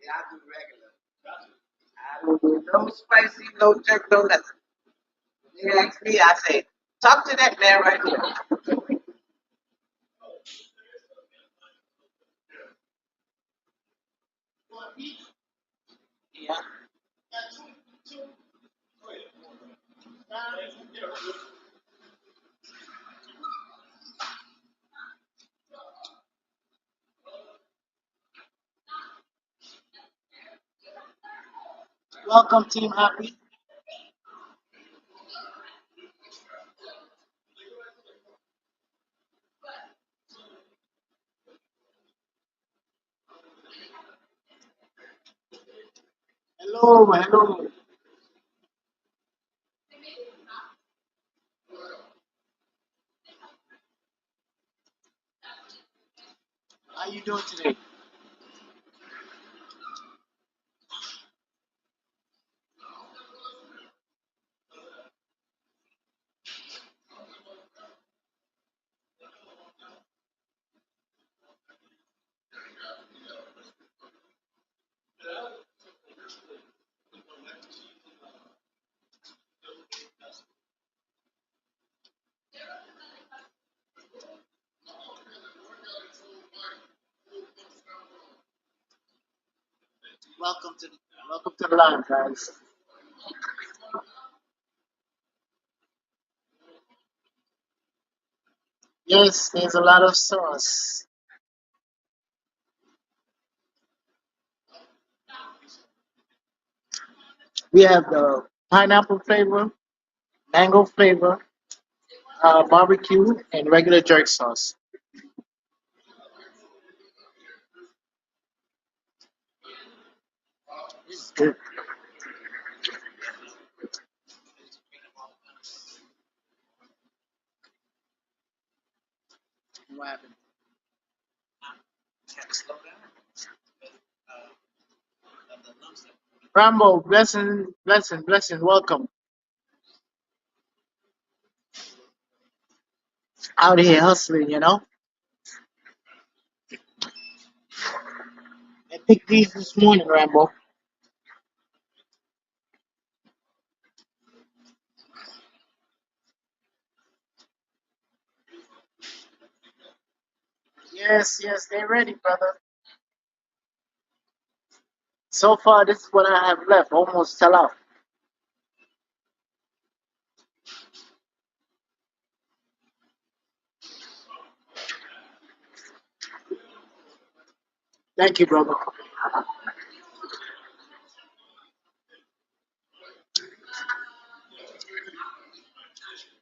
Yeah, I do regular. I don't do no spicy, no jerk, no nothing. You ask me, I say, talk to that man right there. Yeah. Welcome, Team Happy. Hello, hello. How you doing today? Welcome to the live, guys. Yes, there's a lot of sauce. We have the pineapple flavor, mango flavor, barbecue, and regular jerk sauce. It's good. What happened? Rambo, blessing, blessing, blessing. Welcome out here hustling. I picked these this morning, Rambo. Yes, yes, they're ready, brother. So far, this is what I have left. Almost sell out. Thank you, brother.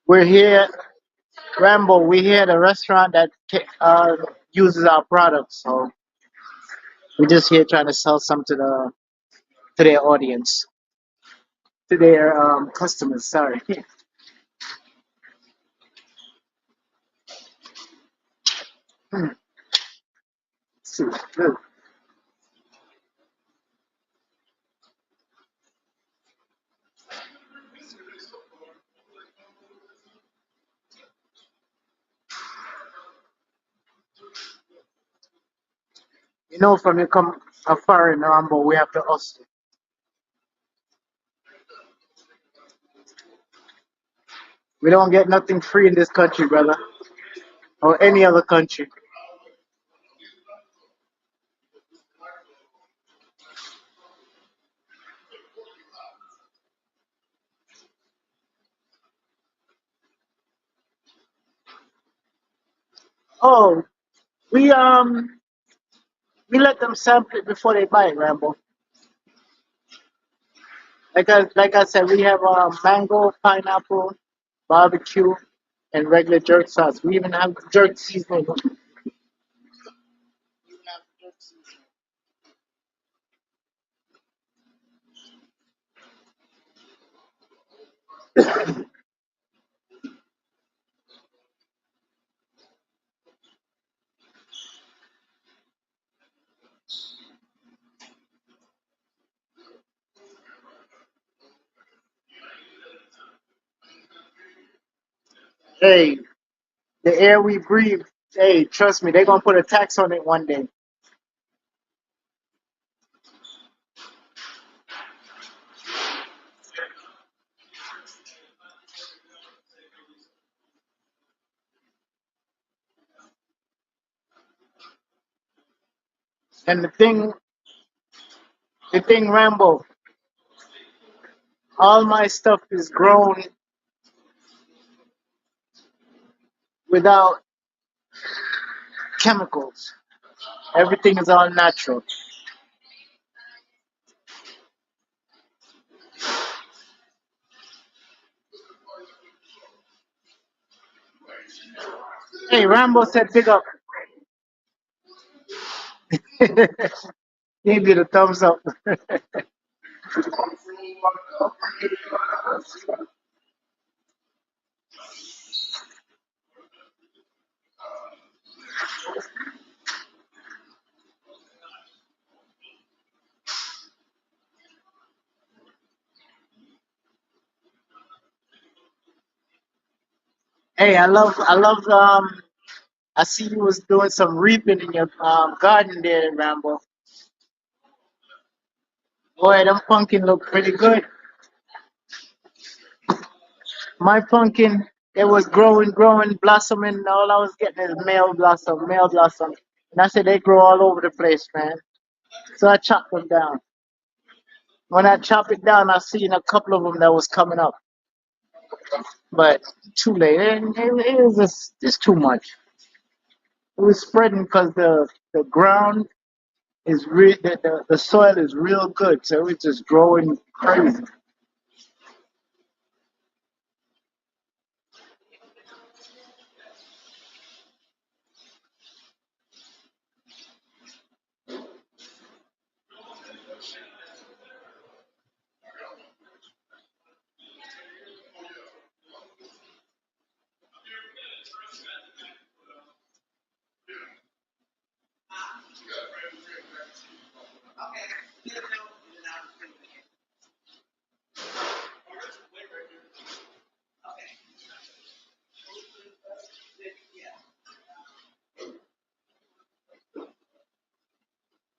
We're here, Rambo. We're here at a restaurant that uses our products, so we're just here trying to sell some to their audience, to their customers. Sorry. See, good. From you come afar in Rambo, we have to hustle. We don't get nothing free in this country, brother, or any other country. Oh, we we let them sample it before they buy it, Rambo. Like I said, we have mango, pineapple, barbecue, and regular jerk sauce. We even have jerk seasoning. Hey, the air we breathe, hey, trust me, they're gonna put a tax on it one day. And the thing, Rambo, all my stuff is grown without chemicals. Everything is all natural. Hey, Rambo said big up. Gave you the thumbs up. Hey, I see you was doing some reaping in your garden there, Rambo. Boy, them pumpkin look pretty good. My pumpkin, it was growing, blossoming. All I was getting is male blossom, male blossom. And I said they grow all over the place, man. So I chopped them down. When I chopped it down, I seen a couple of them that was coming up, but too late. It was just too much. It was spreading because the ground is the soil is real good, so it was just growing crazy.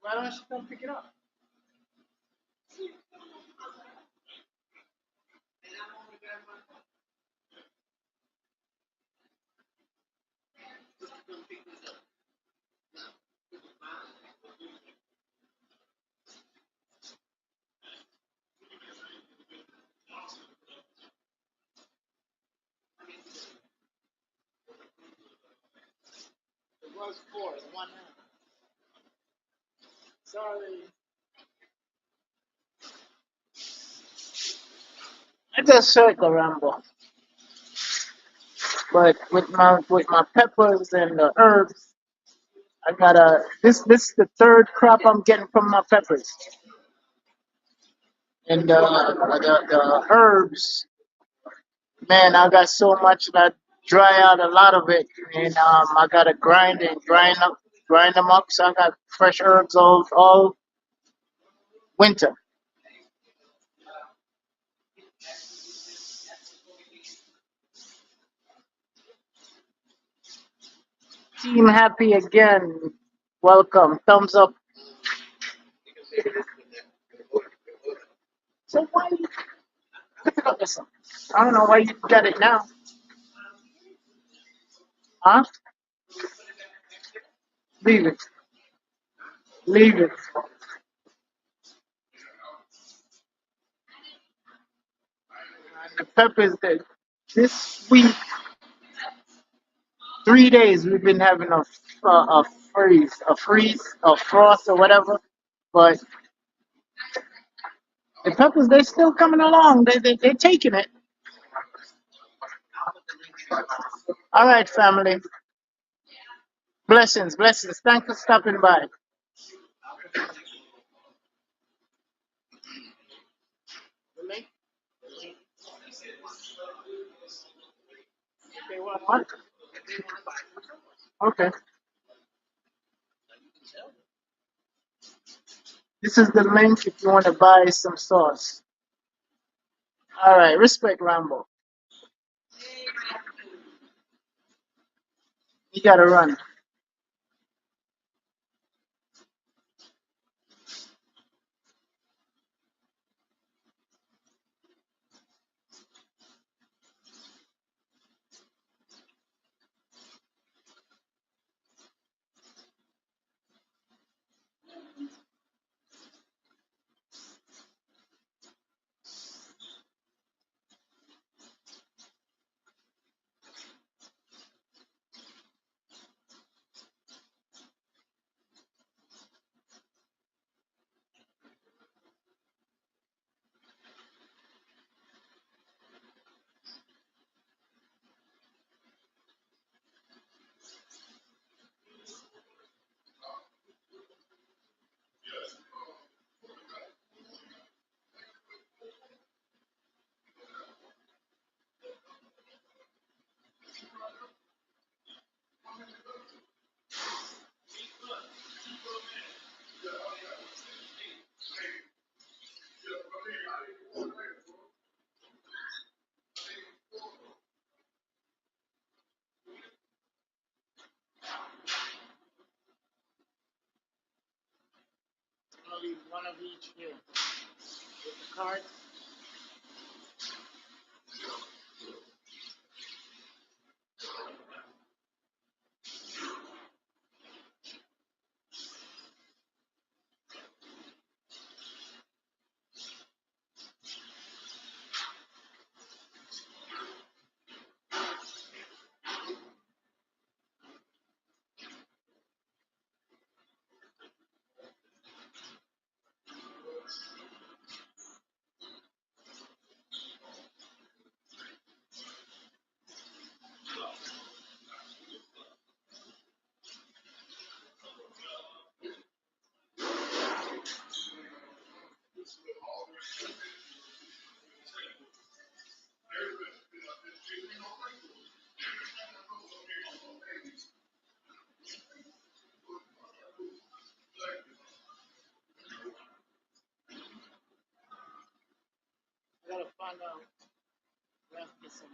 Why don't you come pick it up? It was four, one hand. Sorry. I just circle Rambo, but with my peppers and the herbs, I gotta. This is the third crop I'm getting from my peppers and the herbs. Man, I got so much that dry out a lot of it, and I gotta grind them up. So I got fresh herbs all winter. Team happy again. Welcome. Thumbs up. So why you pick it up this one? I don't know why you got it now. Huh? Leave it. Leave it. And the peppers that this week, 3 days we've been having a a frost or whatever. But the peppers they still coming along. They taking it. All right, family. Blessings, blessings. Thanks for stopping by. What? Okay. This is the link if you want to buy some sauce. All right. Respect Rambo. You gotta run. I'll leave one of each here. With the cards. I gotta find out where I can get some.